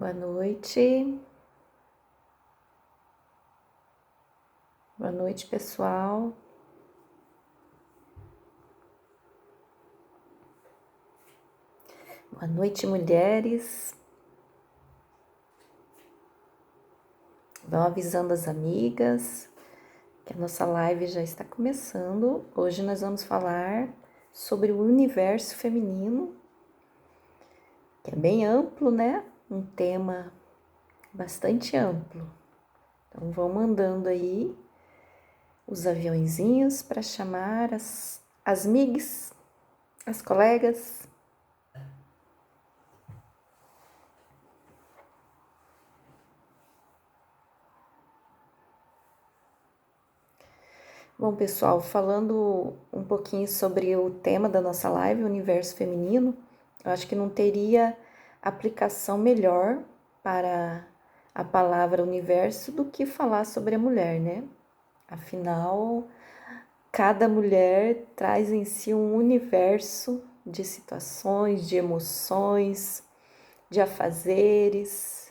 Boa noite. Boa noite, pessoal. Boa noite, mulheres. Vão avisando as amigas que a nossa live já está começando. Hoje nós vamos falar sobre o universo feminino, que é bem amplo, né? Um tema bastante amplo. Então vão mandando aí os aviãozinhos para chamar as migas, as colegas. Bom, pessoal, falando um pouquinho sobre o tema da nossa live, o universo feminino, eu acho que não teria aplicação melhor para a palavra universo do que falar sobre a mulher, né? Afinal, cada mulher traz em si um universo de situações, de emoções, de afazeres,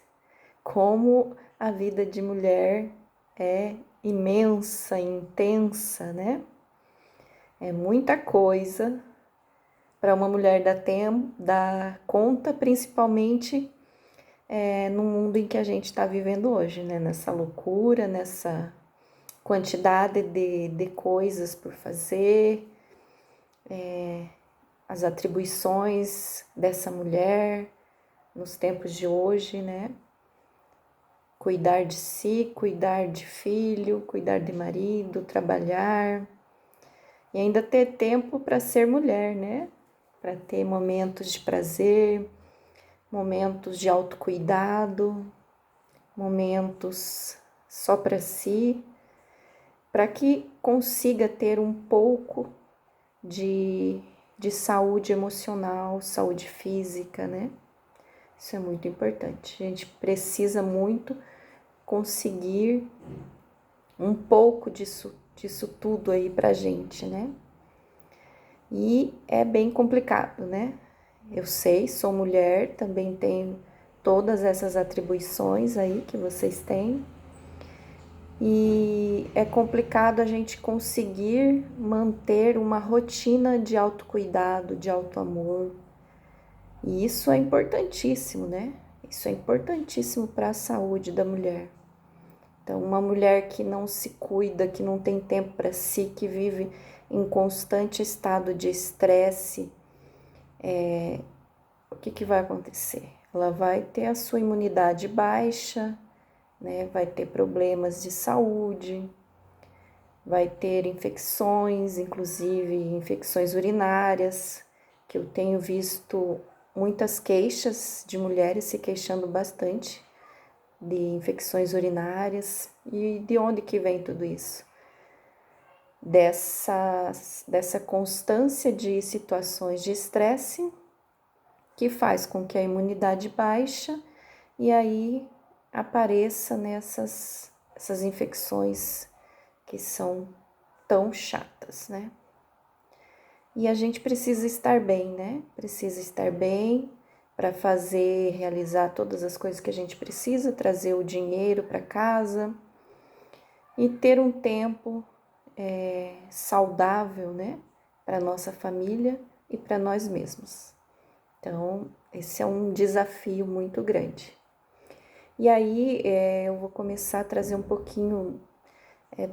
como a vida de mulher é imensa, intensa, né? É muita coisa para uma mulher dar conta, principalmente no mundo em que a gente está vivendo hoje, né? Nessa loucura, nessa quantidade de coisas por fazer, as atribuições dessa mulher nos tempos de hoje, né? Cuidar de si, cuidar de filho, cuidar de marido, trabalhar e ainda ter tempo para ser mulher, né? Para ter momentos de prazer, momentos de autocuidado, momentos só para si, para que consiga ter um pouco de saúde emocional, saúde física, né? Isso é muito importante. A gente precisa muito conseguir um pouco disso tudo aí pra gente, né? E é bem complicado, né? Eu sei, sou mulher, também tenho todas essas atribuições aí que vocês têm. E é complicado a gente conseguir manter uma rotina de autocuidado, de autoamor. E isso é importantíssimo, né? Isso é importantíssimo para a saúde da mulher. Então, uma mulher que não se cuida, que não tem tempo para si, que vive em constante estado de estresse, o que vai acontecer? Ela vai ter a sua imunidade baixa, né? Vai ter problemas de saúde, vai ter infecções, inclusive infecções urinárias, que eu tenho visto muitas queixas de mulheres se queixando bastante de infecções urinárias. E de onde que vem tudo isso? Dessa constância de situações de estresse que faz com que a imunidade baixa e aí apareça essas infecções que são tão chatas, né? E a gente precisa estar bem, né? Precisa estar bem para realizar todas as coisas que a gente precisa, trazer o dinheiro para casa e ter um tempo saudável, né? Para nossa família e para nós mesmos. Então, esse é um desafio muito grande. E aí, eu vou começar a trazer um pouquinho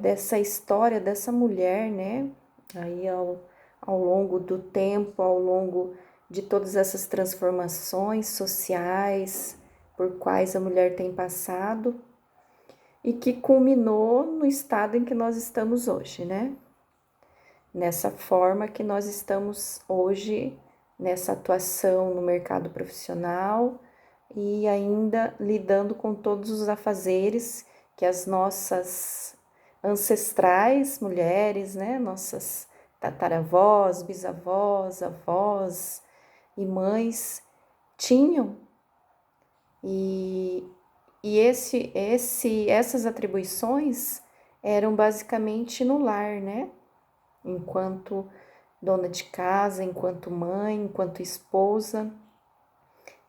dessa história dessa mulher, né? Aí, ao longo do tempo, ao longo de todas essas transformações sociais por quais a mulher tem passado e que culminou no estado em que nós estamos hoje, né? Nessa forma que nós estamos hoje, nessa atuação no mercado profissional e ainda lidando com todos os afazeres que as nossas ancestrais mulheres, né, nossas tataravós, bisavós, avós e mães tinham. E essas atribuições eram basicamente no lar, né? Enquanto dona de casa, enquanto mãe, enquanto esposa.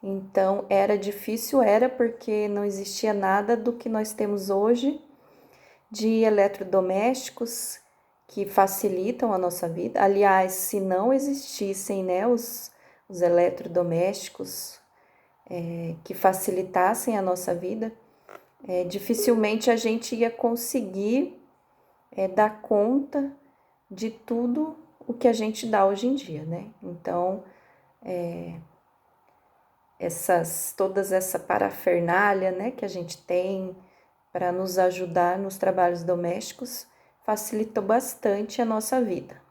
Então era difícil, era porque não existia nada do que nós temos hoje de eletrodomésticos que facilitam a nossa vida. Aliás, se não existissem, né, os eletrodomésticos que facilitassem a nossa vida, dificilmente a gente ia conseguir dar conta de tudo o que a gente dá hoje em dia, né? Então, todas essa parafernália, né, que a gente tem para nos ajudar nos trabalhos domésticos, facilitou bastante a nossa vida.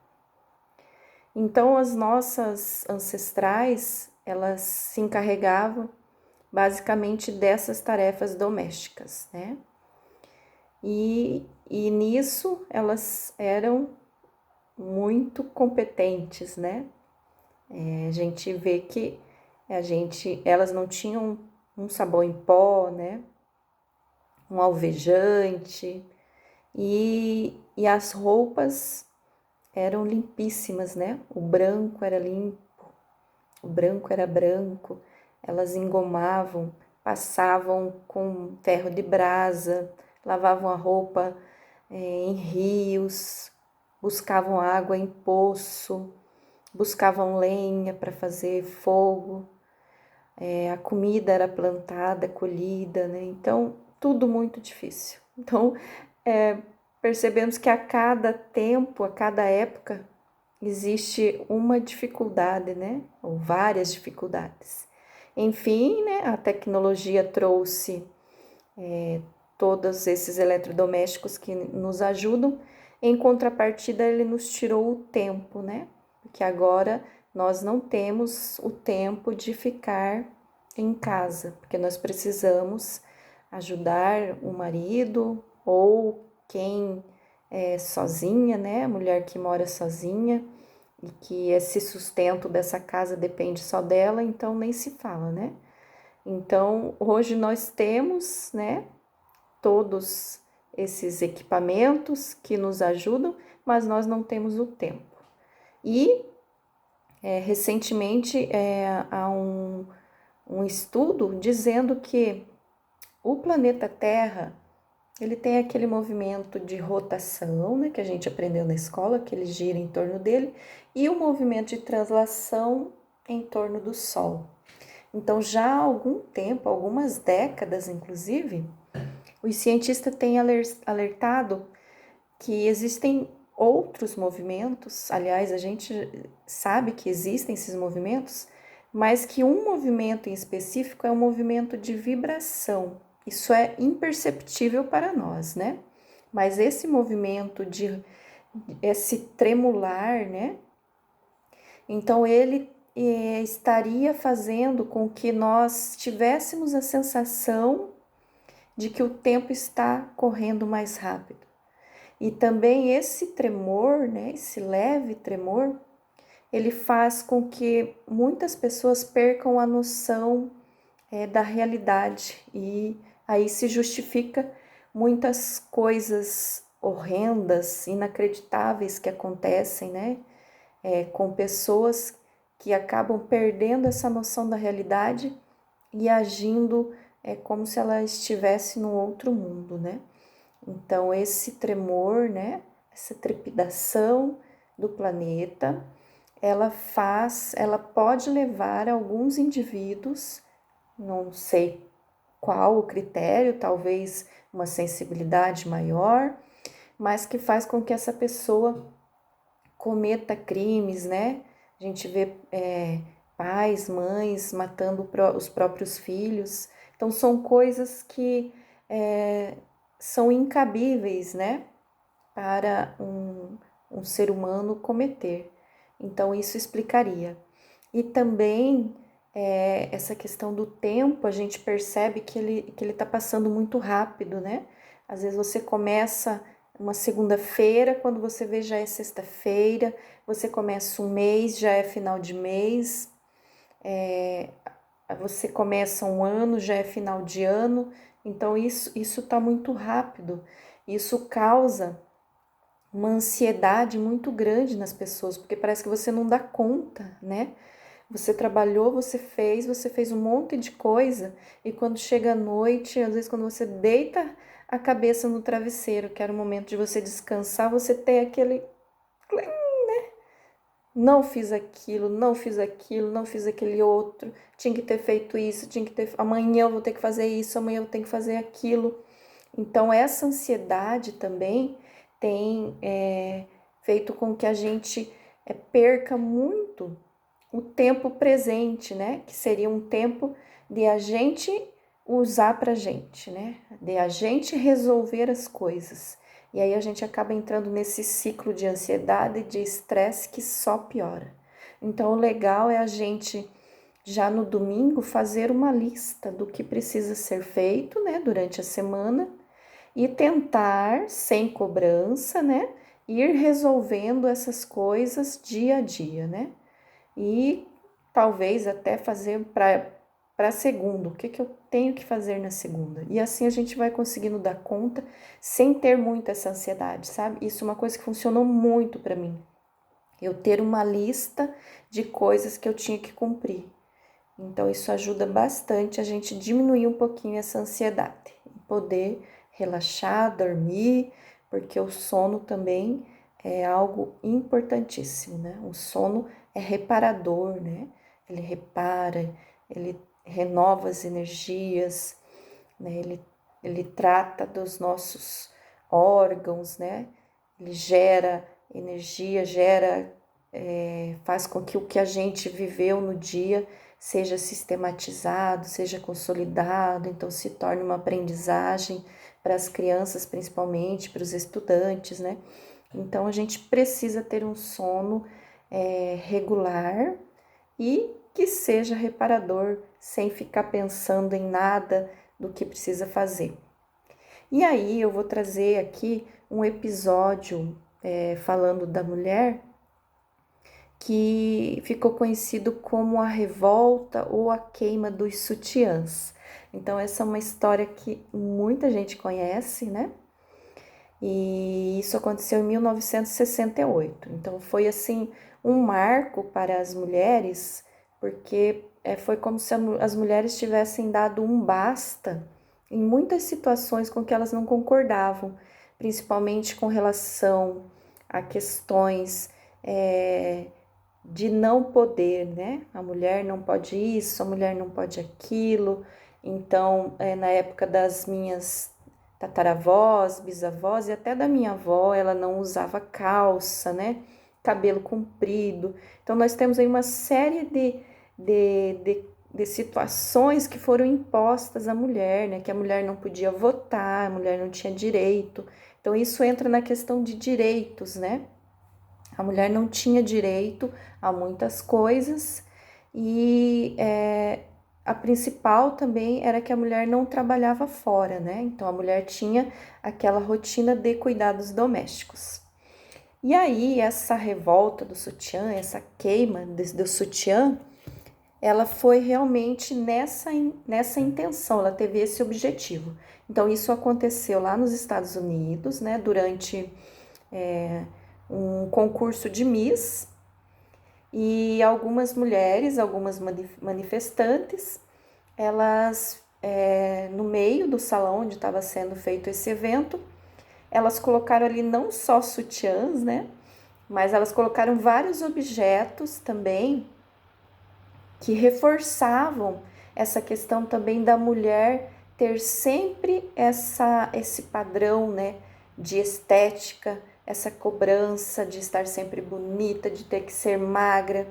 Então, as nossas ancestrais, elas se encarregavam basicamente dessas tarefas domésticas, né? E nisso elas eram muito competentes, né? A gente vê que elas não tinham um sabão em pó, né? Um alvejante, e as roupas eram limpíssimas, né? O branco era limpo, o branco era branco, elas engomavam, passavam com ferro de brasa, lavavam a roupa em rios, buscavam água em poço, buscavam lenha para fazer fogo, a comida era plantada, colhida, né? Então, tudo muito difícil. Então, percebemos que a cada tempo, a cada época, existe uma dificuldade, né? Ou várias dificuldades. Enfim, né? A tecnologia trouxe todos esses eletrodomésticos que nos ajudam. Em contrapartida, ele nos tirou o tempo, né? Porque agora nós não temos o tempo de ficar em casa, porque nós precisamos ajudar o marido ou quem é sozinha, né? A mulher que mora sozinha e que esse sustento dessa casa depende só dela, então nem se fala, né? Então, hoje nós temos, né, todos esses equipamentos que nos ajudam, mas nós não temos o tempo. E recentemente há um estudo dizendo que o planeta Terra ele tem aquele movimento de rotação, né, que a gente aprendeu na escola, que ele gira em torno dele, e o movimento de translação em torno do Sol. Então, já há algum tempo, algumas décadas inclusive, os cientistas têm alertado que existem outros movimentos, aliás, a gente sabe que existem esses movimentos, mas que um movimento em específico é um movimento de vibração. Isso é imperceptível para nós, né? Mas esse movimento esse tremular, né? Então ele estaria fazendo com que nós tivéssemos a sensação de que o tempo está correndo mais rápido. E também esse tremor, né, esse leve tremor, ele faz com que muitas pessoas percam a noção da realidade e aí se justifica muitas coisas horrendas, inacreditáveis que acontecem, né, com pessoas que acabam perdendo essa noção da realidade e agindo como se ela estivesse num outro mundo, né? Então, esse tremor, né, essa trepidação do planeta, ela pode levar alguns indivíduos, não sei qual o critério, talvez uma sensibilidade maior, mas que faz com que essa pessoa cometa crimes, né? A gente vê pais, mães matando os próprios filhos. Então, são coisas que são incabíveis, né, para um ser humano cometer. Então, isso explicaria. E também essa questão do tempo, a gente percebe que ele está passando muito rápido, né? Às vezes você começa uma segunda-feira, quando você vê já é sexta-feira, você começa um mês, já é final de mês, você começa um ano, já é final de ano, então isso está muito rápido. Isso causa uma ansiedade muito grande nas pessoas, porque parece que você não dá conta, né? Você trabalhou, você fez um monte de coisa e quando chega a noite, às vezes quando você deita a cabeça no travesseiro, que era o momento de você descansar, você tem aquele não fiz aquilo, não fiz aquilo, não fiz aquele outro, tinha que ter feito isso, tinha que ter, amanhã eu vou ter que fazer isso, amanhã eu vou ter que fazer aquilo. Então essa ansiedade também tem feito com que a gente perca muito o tempo presente, né? Que seria um tempo de a gente usar pra gente, né? De a gente resolver as coisas. E aí a gente acaba entrando nesse ciclo de ansiedade e de estresse que só piora. Então o legal é a gente já no domingo fazer uma lista do que precisa ser feito, né, durante a semana e tentar, sem cobrança, né, ir resolvendo essas coisas dia a dia, né? E talvez até fazer para segunda, o que, que eu tenho que fazer na segunda. E assim a gente vai conseguindo dar conta sem ter muita essa ansiedade, sabe? Isso é uma coisa que funcionou muito para mim. Eu ter uma lista de coisas que eu tinha que cumprir. Então isso ajuda bastante a gente diminuir um pouquinho essa ansiedade e poder relaxar, dormir, porque o sono também é algo importantíssimo, né? O sono é reparador, né? Ele repara, ele renova as energias, né? Ele trata dos nossos órgãos, né? Ele gera energia, faz com que o que a gente viveu no dia seja sistematizado, seja consolidado, então se torne uma aprendizagem para as crianças, principalmente, para os estudantes, né? Então a gente precisa ter um sono regular e que seja reparador, sem ficar pensando em nada do que precisa fazer. E aí eu vou trazer aqui um episódio falando da mulher que ficou conhecido como a revolta ou a queima dos sutiãs. Então essa é uma história que muita gente conhece, né? E isso aconteceu em 1968. Então foi assim um marco para as mulheres, porque foi como se as mulheres tivessem dado um basta em muitas situações com que elas não concordavam, principalmente com relação a questões de não poder, né? A mulher não pode isso, a mulher não pode aquilo. Então, na época das minhas tataravós, bisavós e até da minha avó, ela não usava calça, né? Cabelo comprido. Então, nós temos aí uma série de situações que foram impostas à mulher, né? Que a mulher não podia votar, a mulher não tinha direito. Então, isso entra na questão de direitos, né? A mulher não tinha direito a muitas coisas e a principal também era que a mulher não trabalhava fora, né? Então a mulher tinha aquela rotina de cuidados domésticos. E aí essa revolta do sutiã, essa queima do sutiã, ela foi realmente nessa intenção, ela teve esse objetivo. Então isso aconteceu lá nos Estados Unidos, né? Durante um concurso de Miss e algumas mulheres, algumas manifestantes, elas no meio do salão onde estava sendo feito esse evento, elas colocaram ali não só sutiãs, né? Mas elas colocaram vários objetos também que reforçavam essa questão também da mulher ter sempre esse padrão, né, de estética, essa cobrança de estar sempre bonita, de ter que ser magra.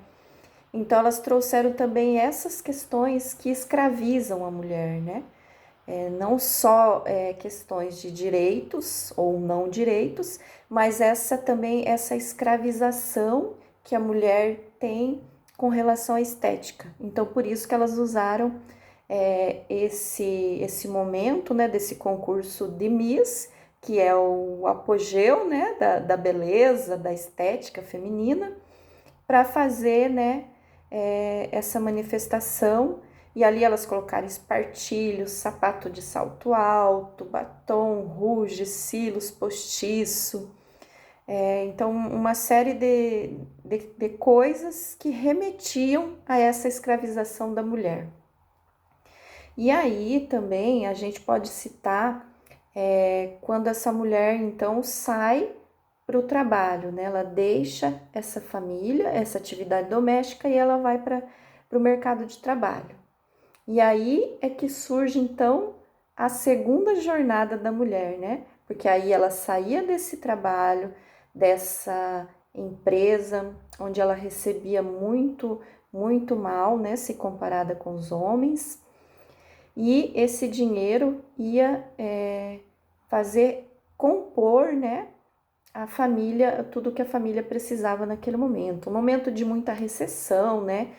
Então elas trouxeram também essas questões que escravizam a mulher, né? Não só questões de direitos ou não direitos, mas essa escravização que a mulher tem com relação à estética. Então, por isso que elas usaram esse momento, né, desse concurso de Miss, que é o apogeu, né, da beleza, da estética feminina, para fazer, né, essa manifestação. E ali elas colocaram espartilhos, sapato de salto alto, batom, rouge, cílios, postiço. Então, uma série de coisas que remetiam a essa escravização da mulher. E aí também a gente pode citar quando essa mulher então sai para o trabalho, né? Ela deixa essa família, essa atividade doméstica e ela vai para o mercado de trabalho. E aí é que surge então a segunda jornada da mulher, né? Porque aí ela saía desse trabalho, dessa empresa, onde ela recebia muito, muito mal, né? Se comparada com os homens. E esse dinheiro ia fazer compor, né? A família, tudo que a família precisava naquele momento. Um momento de muita recessão, né?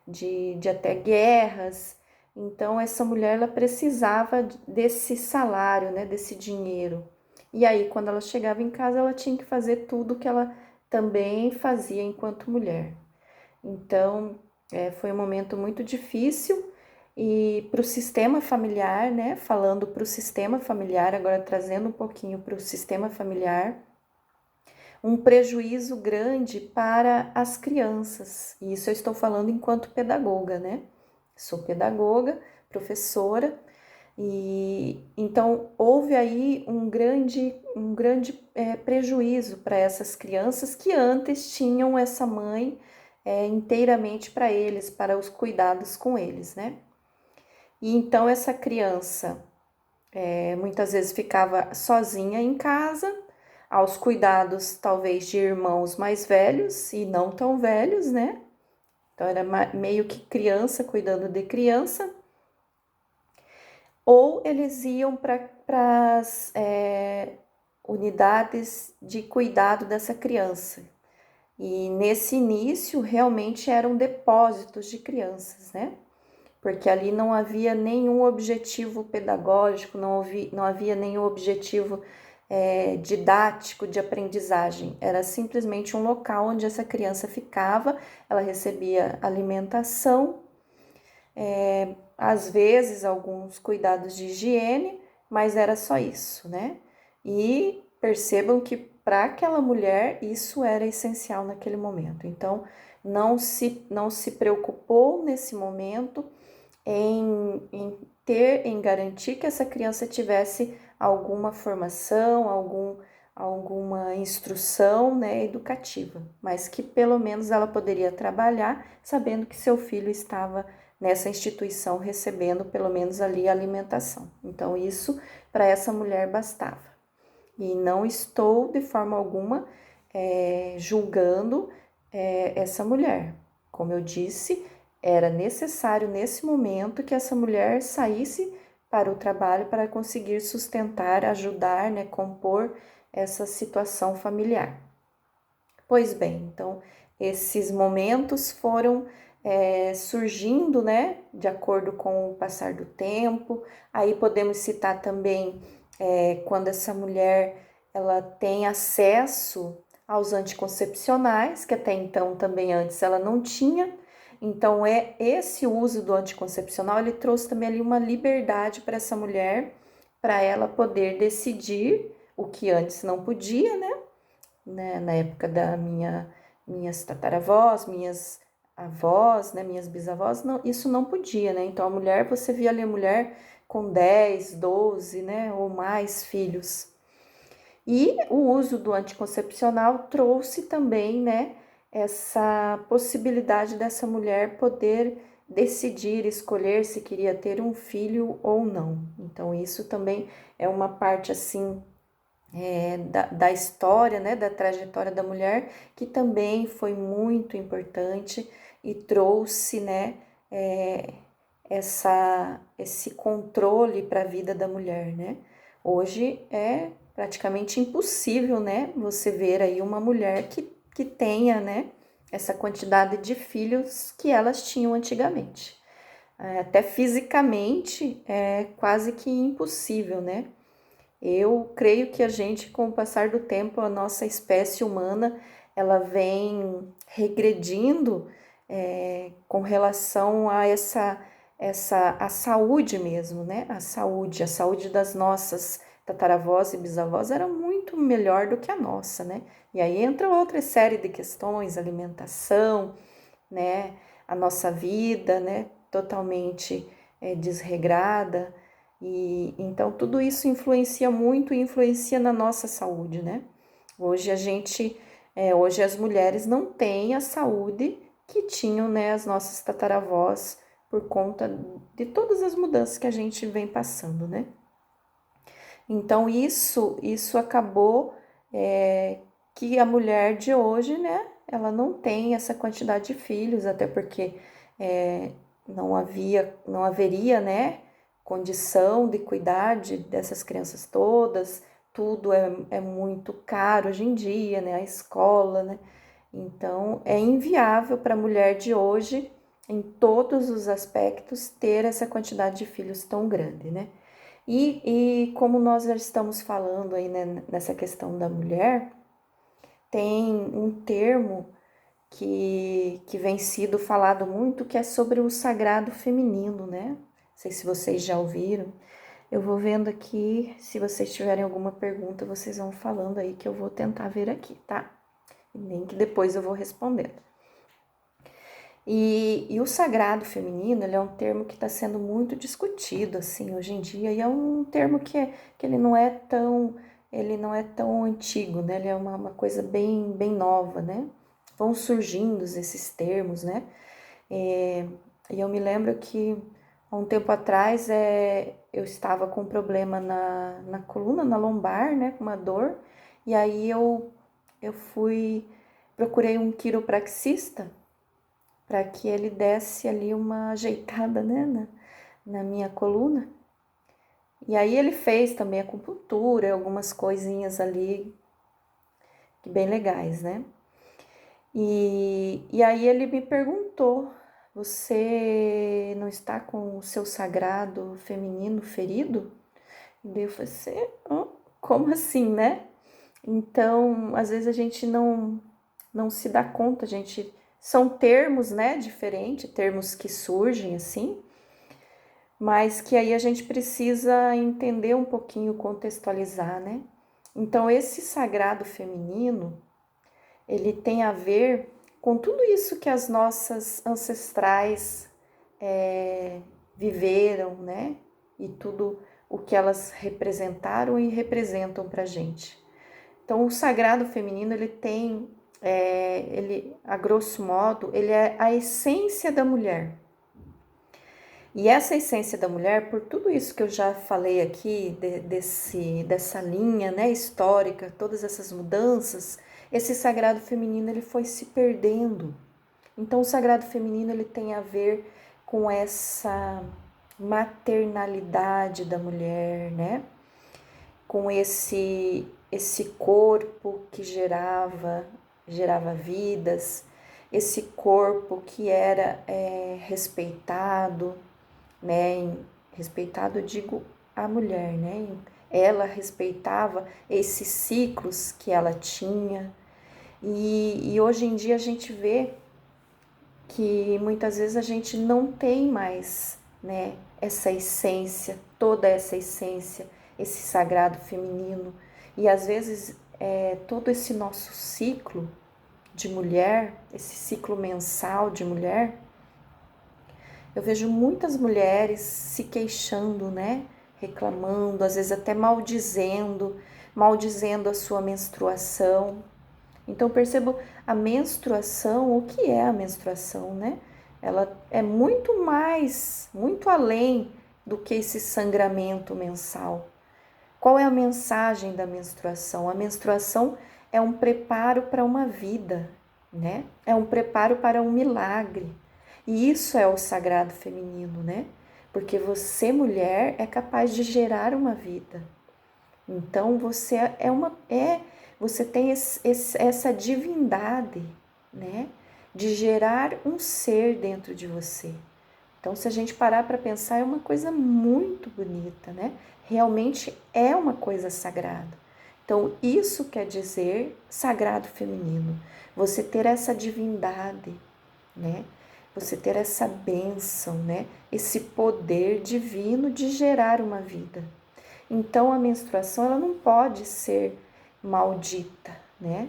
De até guerras. Então, essa mulher, ela precisava desse salário, né? Desse dinheiro. E aí, quando ela chegava em casa, ela tinha que fazer tudo que ela também fazia enquanto mulher. Então, foi um momento muito difícil e para o sistema familiar, né? Falando para o sistema familiar, agora trazendo um pouquinho para o sistema familiar, um prejuízo grande para as crianças. E isso eu estou falando enquanto pedagoga, né? Sou pedagoga, professora, e então houve aí um grande prejuízo para essas crianças que antes tinham essa mãe inteiramente para eles, para os cuidados com eles, né? E então essa criança muitas vezes ficava sozinha em casa, aos cuidados talvez de irmãos mais velhos e não tão velhos, né? Então era meio que criança cuidando de criança. Ou eles iam para as unidades de cuidado dessa criança. E nesse início realmente eram depósitos de crianças, né? Porque ali não havia nenhum objetivo pedagógico, não havia nenhum objetivo didático de aprendizagem. Era simplesmente um local onde essa criança ficava, ela recebia alimentação, às vezes alguns cuidados de higiene, mas era só isso, né? E percebam que para aquela mulher isso era essencial naquele momento. Então, não se preocupou nesse momento em garantir que essa criança tivesse alguma formação, alguma instrução, né, educativa, mas que pelo menos ela poderia trabalhar sabendo que seu filho estava nessa instituição recebendo pelo menos ali alimentação. Então isso para essa mulher bastava. E não estou de forma alguma julgando essa mulher. Como eu disse, era necessário nesse momento que essa mulher saísse para o trabalho para conseguir sustentar, ajudar, né, compor essa situação familiar. Pois bem, então esses momentos foram surgindo, né, de acordo com o passar do tempo. Aí podemos citar também quando essa mulher ela tem acesso aos anticoncepcionais, que até então também antes ela não tinha. Então, esse uso do anticoncepcional, ele trouxe também ali uma liberdade para essa mulher, para ela poder decidir o que antes não podia, né? Na época da minhas tataravós, minhas avós, né? Minhas bisavós, não, isso não podia, né? Então, a mulher, você via ali a mulher com 10, 12, né? Ou mais filhos. E o uso do anticoncepcional trouxe também, né? Essa possibilidade dessa mulher poder decidir, escolher se queria ter um filho ou não. Então, isso também é uma parte, assim, da história, né, da trajetória da mulher, que também foi muito importante e trouxe, né, esse controle para a vida da mulher, né. Hoje é praticamente impossível, né, você ver aí uma mulher que tenha, né, essa quantidade de filhos que elas tinham antigamente. Até fisicamente é quase que impossível, né? Eu creio que a gente, com o passar do tempo, a nossa espécie humana, ela vem regredindo com relação a a saúde mesmo, né? A saúde das nossas tataravós e bisavós era muito melhor do que a nossa, né? E aí entra outra série de questões, alimentação, né? A nossa vida, né? Totalmente desregrada. E então tudo isso influencia muito e influencia na nossa saúde, né? Hoje hoje as mulheres não têm a saúde que tinham, né, as nossas tataravós por conta de todas as mudanças que a gente vem passando, né? Então isso acabou que a mulher de hoje, né, ela não tem essa quantidade de filhos, até porque não haveria, né, condição de cuidar dessas crianças todas, tudo é muito caro hoje em dia, né, a escola, né, então é inviável para a mulher de hoje, em todos os aspectos, ter essa quantidade de filhos tão grande, né. E como nós já estamos falando aí, né, nessa questão da mulher, tem um termo que vem sido falado muito, que é sobre o sagrado feminino, né? Não sei se vocês já ouviram. Eu vou vendo aqui, se vocês tiverem alguma pergunta, vocês vão falando aí que eu vou tentar ver aqui, tá? E nem que depois eu vou respondendo. E o sagrado feminino, ele é um termo que está sendo muito discutido, assim, hoje em dia, e é um termo que ele não é tão antigo, né? Ele é uma coisa bem nova, né? Vão surgindo esses termos, né? E eu me lembro que há um tempo atrás eu estava com um problema na coluna, na lombar, né? Com uma dor, e aí eu procurei um quiropraxista para que ele desse ali uma ajeitada, né, na minha coluna. E aí ele fez também acupuntura, algumas coisinhas ali bem legais, né? E aí ele me perguntou: você não está com o seu sagrado feminino ferido? E daí eu falei assim, como assim, né? Então, às vezes a gente não se dá conta, são termos, né, diferentes, termos que surgem assim, mas que aí a gente precisa entender um pouquinho, contextualizar, né? Então, esse sagrado feminino, ele tem a ver com tudo isso que as nossas ancestrais viveram, né? E tudo o que elas representaram e representam pra gente. Então, o sagrado feminino, ele tem, a grosso modo, ele é a essência da mulher. E essa essência da mulher, por tudo isso que eu já falei aqui, dessa linha, né, histórica, todas essas mudanças, esse sagrado feminino ele foi se perdendo. Então, o sagrado feminino ele tem a ver com essa maternalidade da mulher, né? Com esse corpo que gerava vidas, esse corpo que era respeitado, né? Respeitado, digo, a mulher, né? Ela respeitava esses ciclos que ela tinha. E hoje em dia a gente vê que muitas vezes a gente não tem mais, né, essa essência, toda essa essência, esse sagrado feminino. E às vezes todo esse nosso ciclo de mulher, esse ciclo mensal de mulher, eu vejo muitas mulheres se queixando, né, reclamando, às vezes até maldizendo a sua menstruação. Então, percebo a menstruação, o que é a menstruação, né? Ela é muito mais, muito além do que esse sangramento mensal. Qual é a mensagem da menstruação? A menstruação é um preparo para uma vida, né? É um preparo para um milagre. E isso é o sagrado feminino, né? Porque você, mulher, é capaz de gerar uma vida. Então você tem essa divindade, né, de gerar um ser dentro de você. Então, se a gente parar para pensar, é uma coisa muito bonita, né? Realmente é uma coisa sagrada. Então, isso quer dizer sagrado feminino. Você ter essa divindade, né? Você ter essa bênção, né? Esse poder divino de gerar uma vida. Então a menstruação ela não pode ser maldita, né?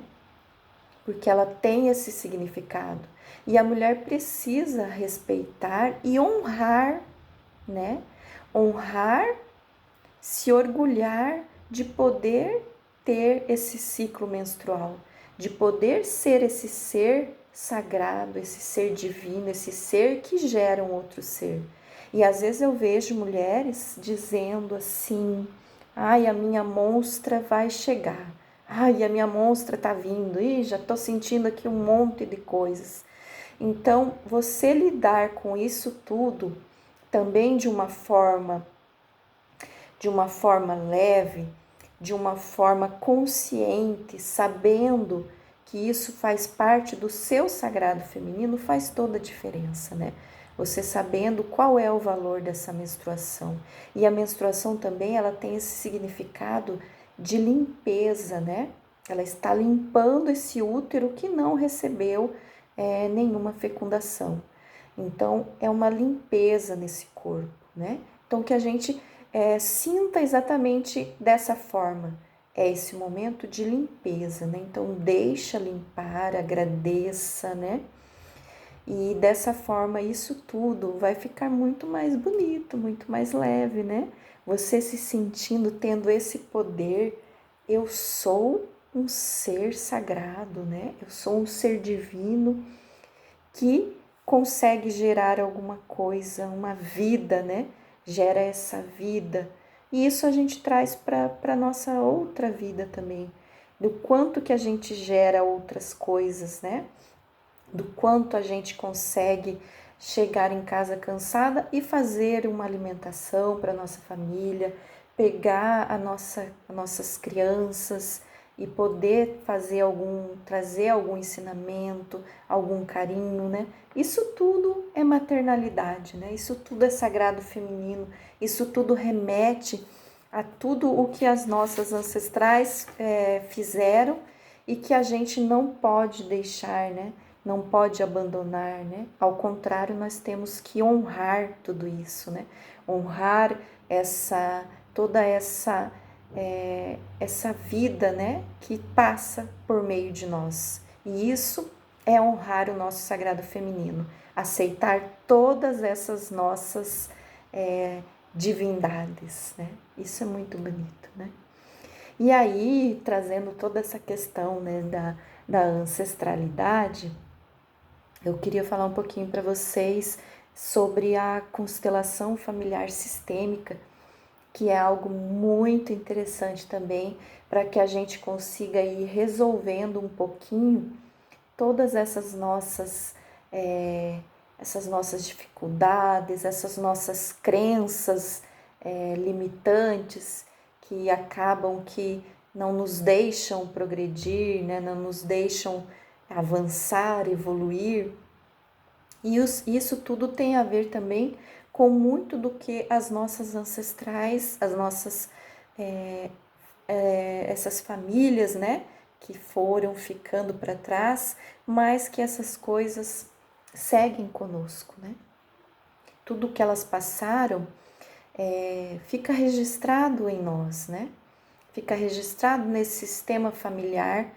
Porque ela tem esse significado. E a mulher precisa respeitar e honrar, né? Honrar, se orgulhar de poder ter esse ciclo menstrual, de poder ser esse ser sagrado, esse ser divino, esse ser que gera um outro ser. E às vezes eu vejo mulheres dizendo assim: ai, a minha monstra vai chegar. Ai, a minha monstra tá vindo. Ih, já tô sentindo aqui um monte de coisas. Então, você lidar com isso tudo também de uma forma leve, de uma forma consciente, sabendo que isso faz parte do seu sagrado feminino, faz toda a diferença, né? Você sabendo qual é o valor dessa menstruação. E a menstruação também, ela tem esse significado de limpeza, né? Ela está limpando esse útero que não recebeu nenhuma fecundação. Então, é uma limpeza nesse corpo, né? Então, que a gente sinta exatamente dessa forma. É esse momento de limpeza, né? Então, deixa limpar, agradeça, né? E dessa forma, isso tudo vai ficar muito mais bonito, muito mais leve, né? Você se sentindo, tendo esse poder. Eu sou um ser sagrado, né? Eu sou um ser divino que consegue gerar alguma coisa, uma vida, né? Gera essa vida. E isso a gente traz para a nossa outra vida também. Do quanto que a gente gera outras coisas, né? Do quanto a gente consegue chegar em casa cansada e fazer uma alimentação para nossa família, pegar as nossas crianças e poder trazer algum ensinamento, algum carinho, né? Isso tudo é maternalidade, né? Isso tudo é sagrado feminino, isso tudo remete a tudo o que as nossas ancestrais fizeram e que a gente não pode deixar, né? Não pode abandonar, né? Ao contrário, nós temos que honrar tudo isso, né? Honrar toda essa vida, né? Que passa por meio de nós. E isso é honrar o nosso sagrado feminino, aceitar todas essas nossas divindades, né? Isso é muito bonito, né? E aí, trazendo toda essa questão, né, da ancestralidade, eu queria falar um pouquinho para vocês sobre a constelação familiar sistêmica, que é algo muito interessante também para que a gente consiga ir resolvendo um pouquinho todas essas nossas dificuldades, essas nossas crenças limitantes que acabam que não nos deixam progredir, né? Não nos deixam avançar, evoluir. E isso tudo tem a ver também com muito do que as nossas ancestrais, essas famílias, né, que foram ficando para trás, mas que essas coisas seguem conosco, né? Tudo que elas passaram fica registrado em nós, né? Fica registrado nesse sistema familiar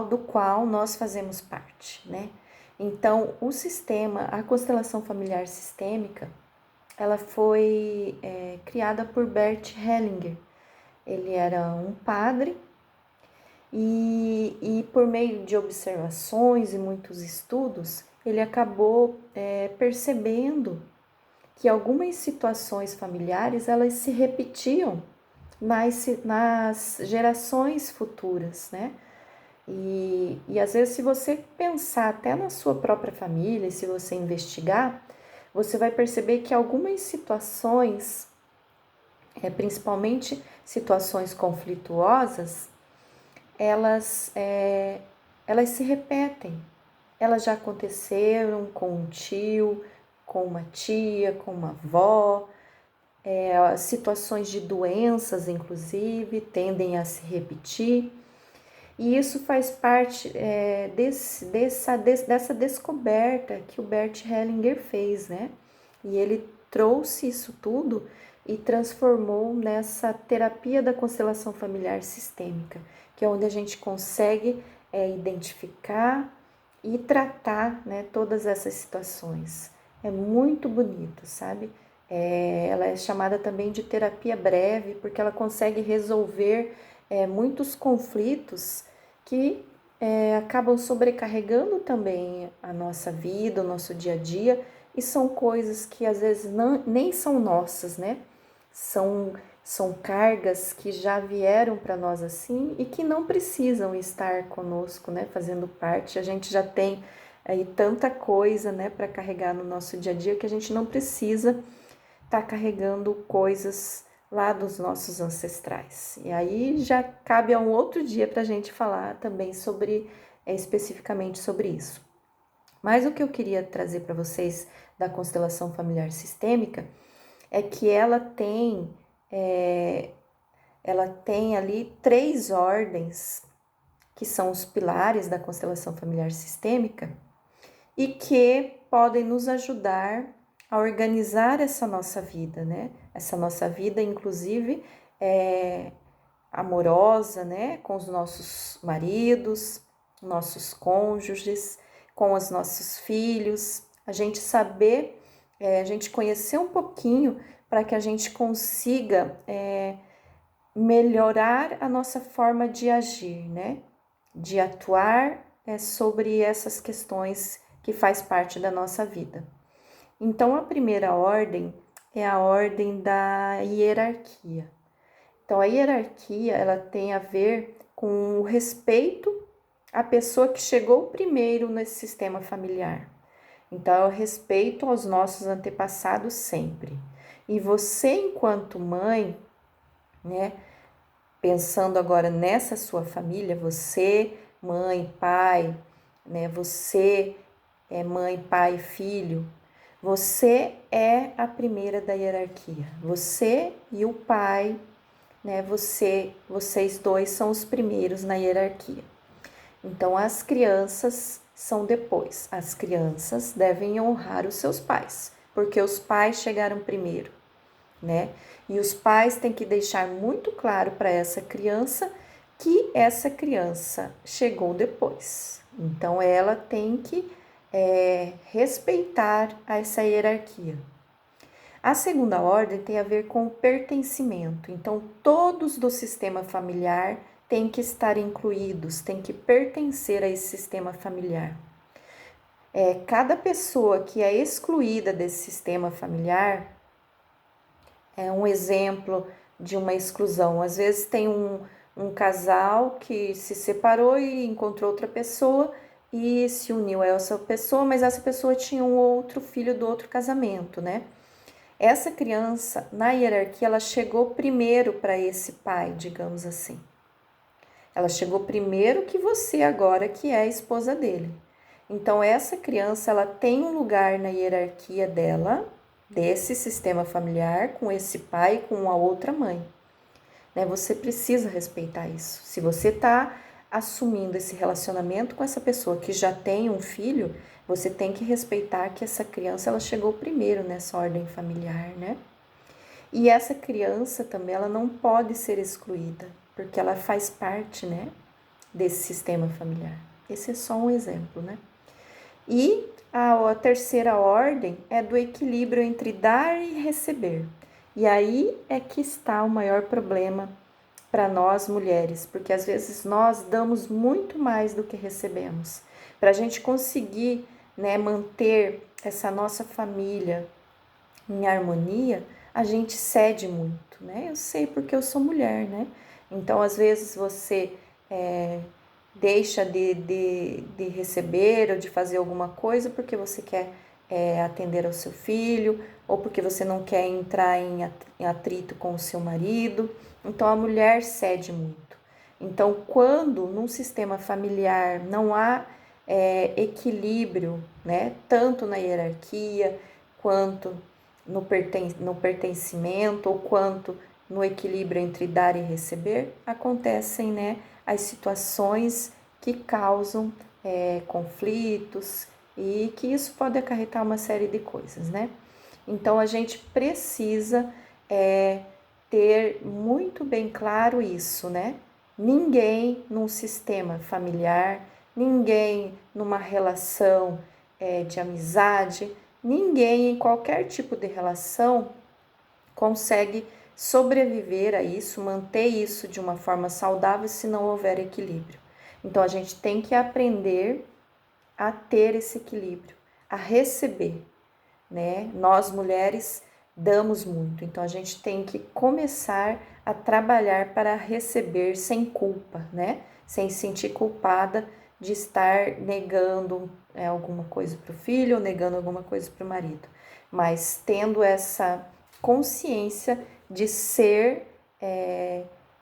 do qual nós fazemos parte, né? Então, a constelação familiar sistêmica, ela foi criada por Bert Hellinger. Ele era um padre e por meio de observações e muitos estudos, ele acabou percebendo que algumas situações familiares elas se repetiam nas gerações futuras, né? E às vezes, se você pensar até na sua própria família, se você investigar, você vai perceber que algumas situações, principalmente situações conflituosas, elas se repetem. Elas já aconteceram com um tio, com uma tia, com uma avó, situações de doenças, inclusive, tendem a se repetir. E isso faz parte dessa descoberta que o Bert Hellinger fez, né? E ele trouxe isso tudo e transformou nessa terapia da constelação familiar sistêmica, que é onde a gente consegue identificar e tratar, né, todas essas situações. É muito bonito, sabe? Ela é chamada também de terapia breve, porque ela consegue resolver muitos conflitos que acabam sobrecarregando também a nossa vida, o nosso dia a dia, e são coisas que às vezes nem são nossas, né? São cargas que já vieram para nós assim e que não precisam estar conosco, né? Fazendo parte. A gente já tem aí tanta coisa, né, para carregar no nosso dia a dia que a gente não precisa estar carregando coisas lá dos nossos ancestrais. E aí já cabe a um outro dia para a gente falar também sobre, especificamente sobre isso. Mas o que eu queria trazer para vocês da constelação familiar sistêmica é que ela tem ali 3 ordens, que são os pilares da constelação familiar sistêmica, e que podem nos ajudar a organizar essa nossa vida, né? Essa nossa vida, inclusive, amorosa, né? Com os nossos maridos, nossos cônjuges, com os nossos filhos. A gente saber, a gente conhecer um pouquinho para que a gente consiga melhorar a nossa forma de agir, né? De atuar sobre essas questões que faz parte da nossa vida. Então, a primeira ordem é a ordem da hierarquia. Então, a hierarquia, ela tem a ver com o respeito à pessoa que chegou primeiro nesse sistema familiar. Então, é o respeito aos nossos antepassados sempre. E você, enquanto mãe, né, pensando agora nessa sua família, você, mãe, pai, né, você é mãe, pai, filho, você é a primeira da hierarquia. Você e o pai, né, vocês dois são os primeiros na hierarquia. Então, as crianças são depois. As crianças devem honrar os seus pais, porque os pais chegaram primeiro, né? E os pais têm que deixar muito claro para essa criança que essa criança chegou depois. Então, ela tem que respeitar essa hierarquia. A segunda ordem tem a ver com o pertencimento. Então, todos do sistema familiar têm que estar incluídos, têm que pertencer a esse sistema familiar. Cada pessoa que é excluída desse sistema familiar é um exemplo de uma exclusão. Às vezes tem um casal que se separou e encontrou outra pessoa e se uniu a essa pessoa, mas essa pessoa tinha um outro filho do outro casamento, né? Essa criança, na hierarquia, ela chegou primeiro para esse pai, digamos assim. Ela chegou primeiro que você agora, que é a esposa dele. Então, essa criança, ela tem um lugar na hierarquia dela, desse sistema familiar, com esse pai e com a outra mãe. Né? Você precisa respeitar isso. Se você está assumindo esse relacionamento com essa pessoa que já tem um filho, você tem que respeitar que essa criança ela chegou primeiro nessa ordem familiar, né? E essa criança também ela não pode ser excluída, porque ela faz parte, né, desse sistema familiar. Esse é só um exemplo, né? E a terceira ordem é do equilíbrio entre dar e receber. E aí é que está o maior problema para nós mulheres, porque às vezes nós damos muito mais do que recebemos. Para a gente conseguir, né, manter essa nossa família em harmonia, a gente cede muito, né? Eu sei porque eu sou mulher, né? Então, às vezes você deixa de receber ou de fazer alguma coisa porque você quer atender ao seu filho ou porque você não quer entrar em atrito com o seu marido. Então, a mulher cede muito. Então, quando num sistema familiar não há equilíbrio, né, tanto na hierarquia quanto no pertencimento ou quanto no equilíbrio entre dar e receber, acontecem, né, as situações que causam conflitos e que isso pode acarretar uma série de coisas, né? Então, a gente precisa ter muito bem claro isso, né? Ninguém num sistema familiar, ninguém numa relação de amizade, ninguém em qualquer tipo de relação consegue sobreviver a isso, manter isso de uma forma saudável se não houver equilíbrio. Então a gente tem que aprender a ter esse equilíbrio, a receber, né? Nós mulheres damos muito, então a gente tem que começar a trabalhar para receber sem culpa, né? Sem sentir culpada de estar negando alguma coisa para o filho ou negando alguma coisa para o marido, mas tendo essa consciência de ser,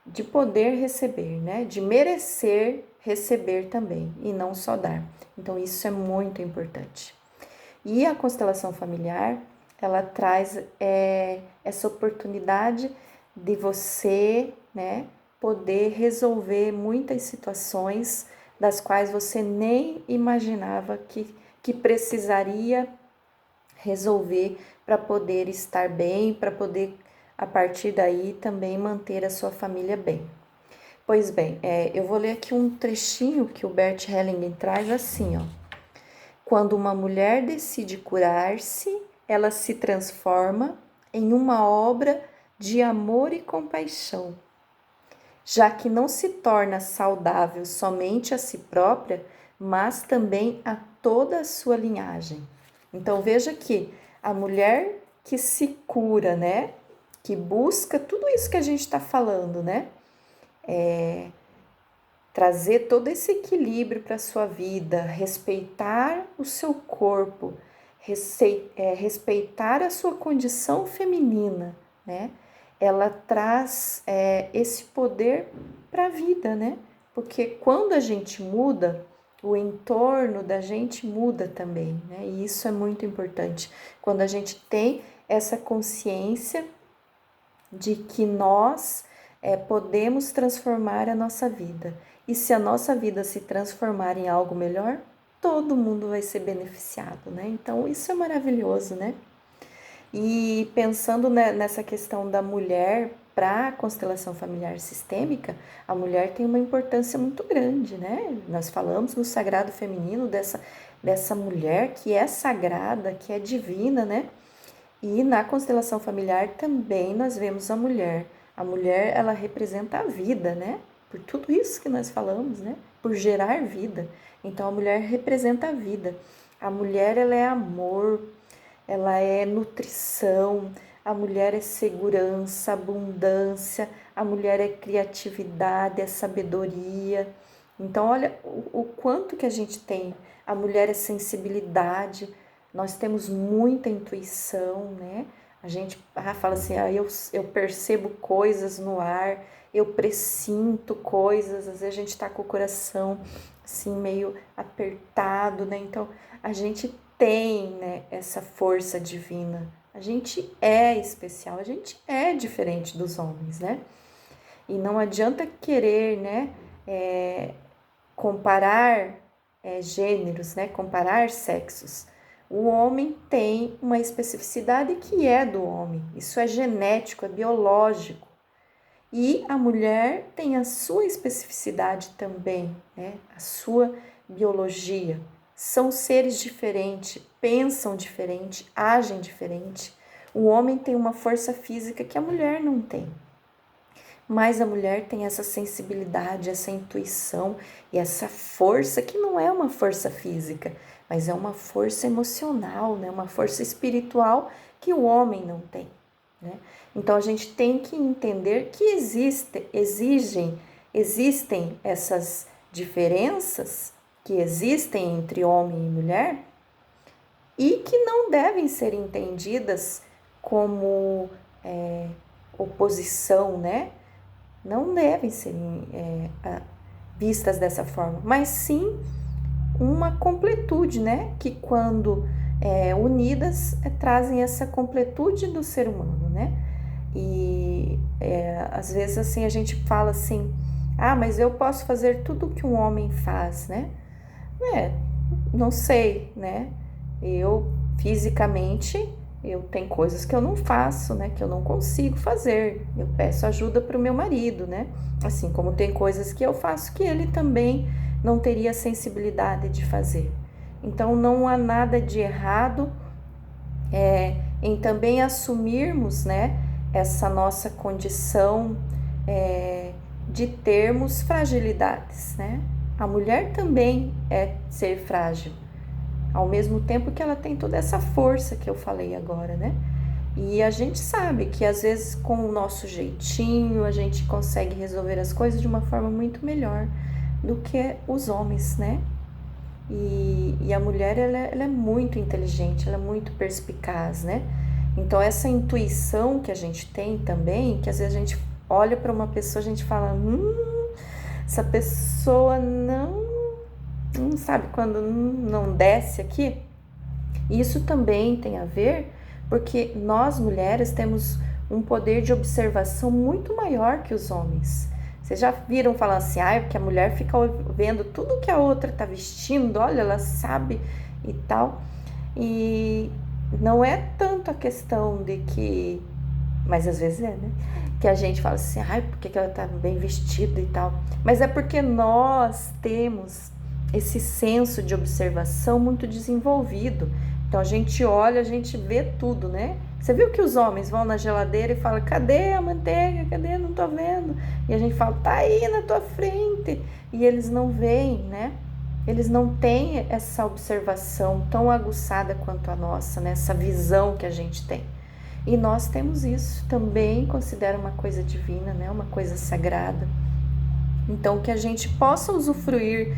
de poder receber, né? De merecer receber também e não só dar. Então isso é muito importante. E a constelação familiar, ela traz essa oportunidade de você, né, poder resolver muitas situações das quais você nem imaginava que precisaria resolver para poder estar bem, para poder, a partir daí, também manter a sua família bem. Pois bem, eu vou ler aqui um trechinho que o Bert Hellinger traz assim, ó. Quando uma mulher decide curar-se, ela se transforma em uma obra de amor e compaixão, já que não se torna saudável somente a si própria, mas também a toda a sua linhagem. Então veja que a mulher que se cura, né? Que busca tudo isso que a gente está falando, né? Trazer todo esse equilíbrio para a sua vida, respeitar o seu corpo, respeitar a sua condição feminina, né? Ela traz esse poder para a vida, né? Porque quando a gente muda, o entorno da gente muda também, né? E isso é muito importante. Quando a gente tem essa consciência de que nós podemos transformar a nossa vida. E se a nossa vida se transformar em algo melhor, todo mundo vai ser beneficiado, né? Então, isso é maravilhoso, né? E pensando nessa questão da mulher para a constelação familiar sistêmica, a mulher tem uma importância muito grande, né? Nós falamos no sagrado feminino dessa mulher que é sagrada, que é divina, né? E na constelação familiar também nós vemos a mulher. A mulher, ela representa a vida, né? Por tudo isso que nós falamos, né? Por gerar vida. Então, a mulher representa a vida. A mulher, ela é amor, ela é nutrição, a mulher é segurança, abundância, a mulher é criatividade, é sabedoria. Então, olha o quanto que a gente tem. A mulher é sensibilidade, nós temos muita intuição, né? A gente fala assim, eu percebo coisas no ar, eu pressinto coisas, às vezes a gente tá com o coração assim meio apertado, né? Então a gente tem, né, essa força divina. A gente é especial, a gente é diferente dos homens, né? E não adianta querer, né, comparar gêneros, né? Comparar sexos. O homem tem uma especificidade que é do homem, isso é genético, é biológico. E a mulher tem a sua especificidade também, né? A sua biologia. São seres diferentes, pensam diferente, agem diferente. O homem tem uma força física que a mulher não tem. Mas a mulher tem essa sensibilidade, essa intuição e essa força que não é uma força física, mas é uma força emocional, né? Uma força espiritual que o homem não tem, né? Então a gente tem que entender que existem essas diferenças que existem entre homem e mulher e que não devem ser entendidas como oposição, né? Não devem ser vistas dessa forma, mas sim uma completude, né? Que quando unidas trazem essa completude do ser humano, né? E às vezes assim a gente fala assim, mas eu posso fazer tudo o que um homem faz, né? Não sei, né? Eu fisicamente Eu tenho coisas que eu não faço, né? Que eu não consigo fazer. Eu peço ajuda para o meu marido, né? Assim como tem coisas que eu faço que ele também não teria sensibilidade de fazer. Então não há nada de errado em também assumirmos, né? Essa nossa condição de termos fragilidades, né? A mulher também é ser frágil, ao mesmo tempo que ela tem toda essa força que eu falei agora, né? E a gente sabe que às vezes com o nosso jeitinho a gente consegue resolver as coisas de uma forma muito melhor do que os homens, né? E a mulher, ela é muito inteligente, ela é muito perspicaz, né? Então, essa intuição que a gente tem também, que às vezes a gente olha para uma pessoa, a gente fala, essa pessoa não sabe quando não desce aqui. Isso também tem a ver porque nós mulheres temos um poder de observação muito maior que os homens. Vocês já viram falar assim, porque a mulher fica vendo tudo que a outra tá vestindo, olha, ela sabe e tal. E não é tanto a questão de que, mas às vezes é, né? Que a gente fala assim, por que ela tá bem vestida e tal. Mas é porque nós temos esse senso de observação muito desenvolvido. Então a gente olha, a gente vê tudo, né? Você viu que os homens vão na geladeira e falam, cadê a manteiga? Cadê? Não tô vendo. E a gente fala, tá aí na tua frente. E eles não veem, né? Eles não têm essa observação tão aguçada quanto a nossa, né? Essa visão que a gente tem. E nós temos isso, também considero uma coisa divina, né? Uma coisa sagrada. Então, que a gente possa usufruir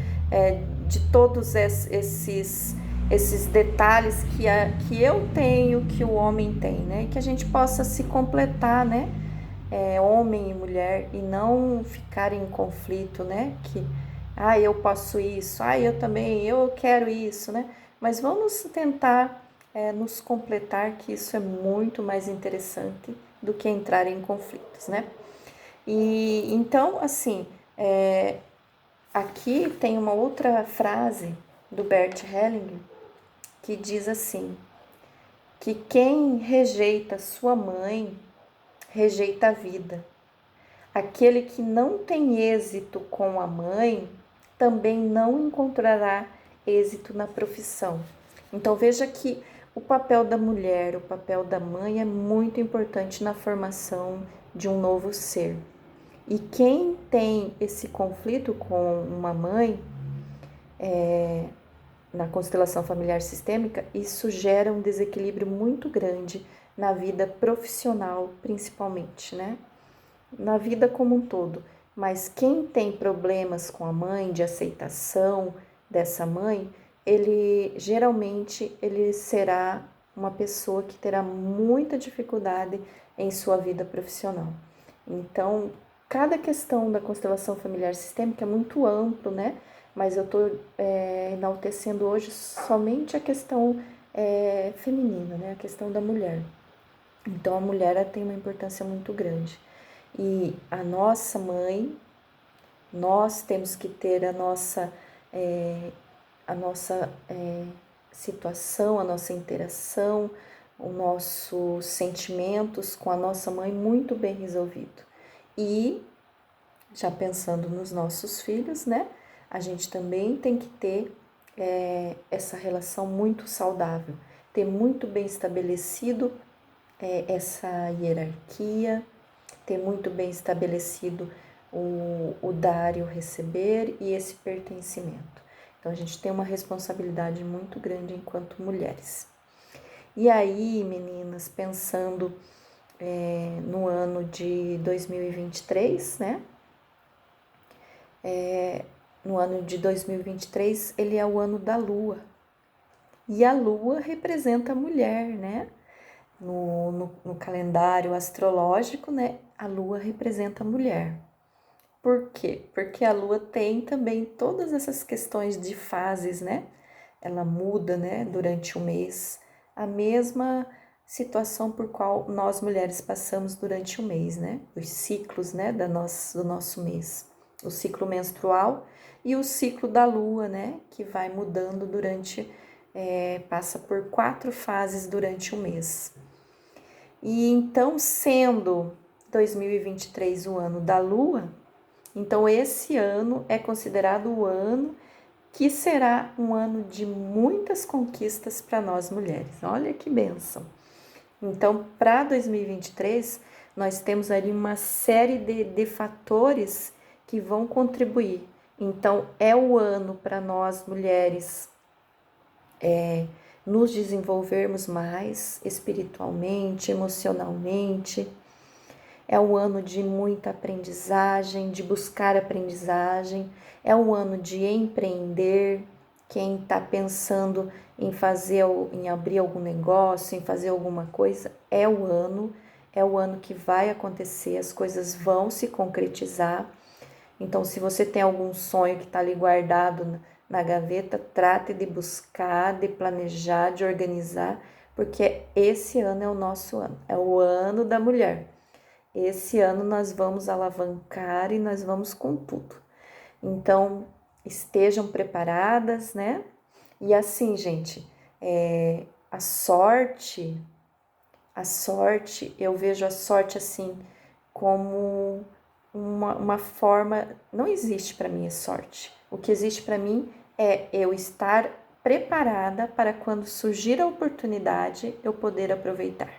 de todos esses detalhes que eu tenho, que o homem tem, né? Que a gente possa se completar, né? Homem e mulher, e não ficar em conflito, né? Que, eu posso isso, eu também, eu quero isso, né? Mas vamos tentar nos completar, que isso é muito mais interessante do que entrar em conflitos, né? E então, assim, aqui tem uma outra frase do Bert Hellinger que diz assim, que quem rejeita sua mãe, rejeita a vida. Aquele que não tem êxito com a mãe, também não encontrará êxito na profissão. Então veja que o papel da mulher, o papel da mãe é muito importante na formação de um novo ser. E quem tem esse conflito com uma mãe, na constelação familiar sistêmica, isso gera um desequilíbrio muito grande na vida profissional, principalmente, né? Na vida como um todo. Mas quem tem problemas com a mãe, de aceitação dessa mãe, ele geralmente ele será uma pessoa que terá muita dificuldade em sua vida profissional. Então, cada questão da constelação familiar sistêmica é muito amplo, né? Mas eu estou enaltecendo hoje somente a questão feminina, né? A questão da mulher. Então, a mulher ela tem uma importância muito grande. E a nossa mãe, nós temos que ter a nossa situação, a nossa interação, os nossos sentimentos com a nossa mãe muito bem resolvido. E, já pensando nos nossos filhos, né? A gente também tem que ter essa relação muito saudável, ter muito bem estabelecido essa hierarquia, ter muito bem estabelecido o dar e o receber e esse pertencimento. Então, a gente tem uma responsabilidade muito grande enquanto mulheres. E aí, meninas, pensando no ano de 2023, né? No ano de 2023, ele é o ano da Lua. E a Lua representa a mulher, né? No calendário astrológico, né, a Lua representa a mulher. Por quê? Porque a Lua tem também todas essas questões de fases, né? Ela muda, né, durante o mês, a mesma situação por qual nós mulheres passamos durante o mês, né? Os ciclos, né, do nosso mês. O ciclo menstrual e o ciclo da Lua, né, que vai mudando durante passa por 4 fases durante o mês. E então, sendo 2023 o ano da Lua, então esse ano é considerado o ano que será um ano de muitas conquistas para nós mulheres. Olha que bênção! Então, para 2023, nós temos ali uma série de fatores que vão contribuir. Então, é o ano para nós mulheres nos desenvolvermos mais espiritualmente, emocionalmente. É um ano de muita aprendizagem, de buscar aprendizagem. É um ano de empreender. Quem está pensando em fazer, em abrir algum negócio, em fazer alguma coisa, é o ano que vai acontecer, as coisas vão se concretizar. Então, se você tem algum sonho que está ali guardado na gaveta, trate de buscar, de planejar, de organizar, porque esse ano é o nosso ano, é o ano da mulher. Esse ano nós vamos alavancar e nós vamos com tudo. Então, estejam preparadas, né? E assim, gente, a sorte, eu vejo a sorte assim como uma forma, não existe para mim a sorte. O que existe para mim é eu estar preparada para quando surgir a oportunidade eu poder aproveitar.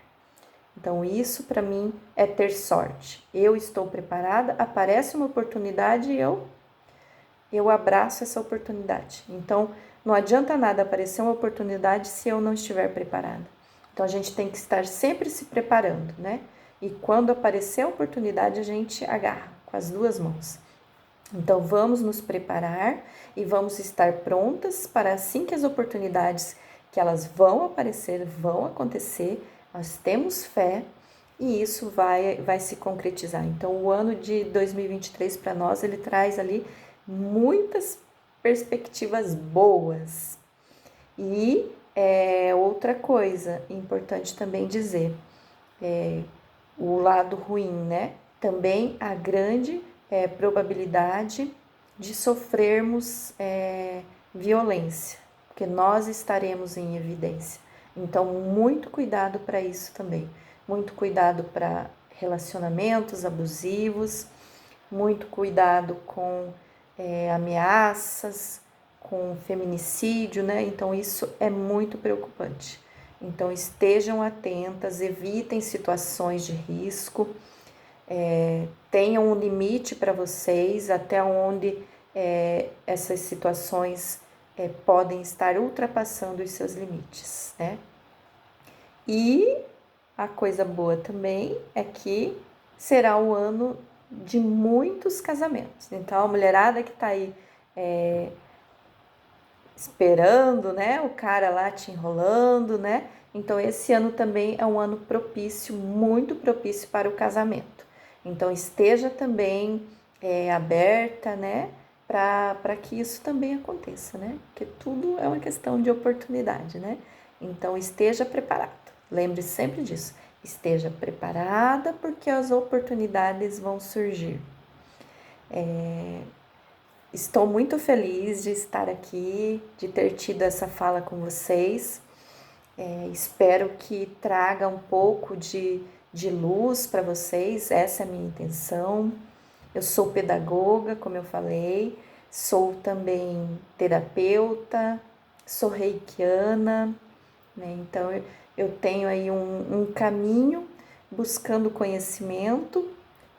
Então, isso para mim é ter sorte. Eu estou preparada, aparece uma oportunidade e eu abraço essa oportunidade. Então, não adianta nada aparecer uma oportunidade se eu não estiver preparada. Então, a gente tem que estar sempre se preparando, né? E quando aparecer a oportunidade, a gente agarra com as 2 mãos. Então, vamos nos preparar e vamos estar prontas para assim que as oportunidades que elas vão aparecer, vão acontecer, nós temos fé e isso vai se concretizar. Então, o ano de 2023 para nós, ele traz ali muitas perspectivas boas. E outra coisa importante também dizer, o lado ruim, né? Também a grande probabilidade de sofrermos violência, porque nós estaremos em evidência. Então, muito cuidado para isso também. Muito cuidado para relacionamentos abusivos, muito cuidado com ameaças, com feminicídio, né? Então, isso é muito preocupante. Então, estejam atentas, evitem situações de risco, tenham um limite para vocês, até onde essas situações podem estar ultrapassando os seus limites, né? E a coisa boa também é que será o ano de muitos casamentos. Então, a mulherada que está aí esperando, né? O cara lá te enrolando, né? Então, esse ano também é um ano propício, muito propício para o casamento. Então, esteja também aberta, né? Para que isso também aconteça, né? Porque tudo é uma questão de oportunidade, né? Então, esteja preparado. Lembre sempre disso. Esteja preparada porque as oportunidades vão surgir. Estou muito feliz de estar aqui, de ter tido essa fala com vocês. Espero que traga um pouco de luz para vocês, essa é a minha intenção. Eu sou pedagoga, como eu falei, sou também terapeuta, sou reikiana, né? Então eu tenho aí um caminho buscando conhecimento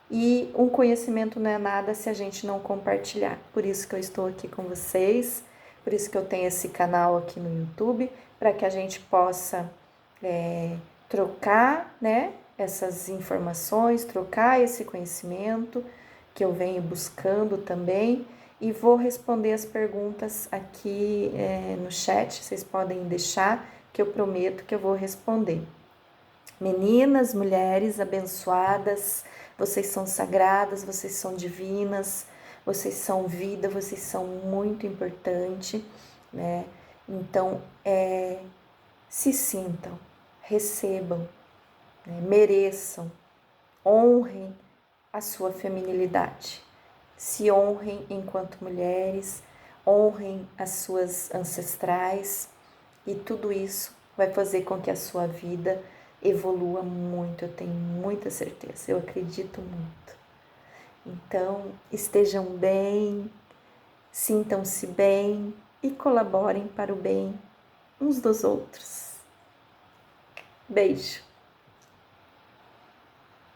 e um conhecimento não é nada se a gente não compartilhar. Por isso que eu estou aqui com vocês, por isso que eu tenho esse canal aqui no YouTube, para que a gente possa trocar, né, essas informações, trocar esse conhecimento que eu venho buscando também. E vou responder as perguntas aqui no chat, vocês podem deixar, que eu prometo que eu vou responder. Meninas, mulheres abençoadas, vocês são sagradas, vocês são divinas, vocês são vida, vocês são muito importantes, né? Então, se sintam, recebam, né? Mereçam, honrem a sua feminilidade. Se honrem enquanto mulheres, honrem as suas ancestrais, E tudo isso vai fazer com que a sua vida evolua muito, eu tenho muita certeza, eu acredito muito. Então, estejam bem, sintam-se bem e colaborem para o bem uns dos outros. Beijo!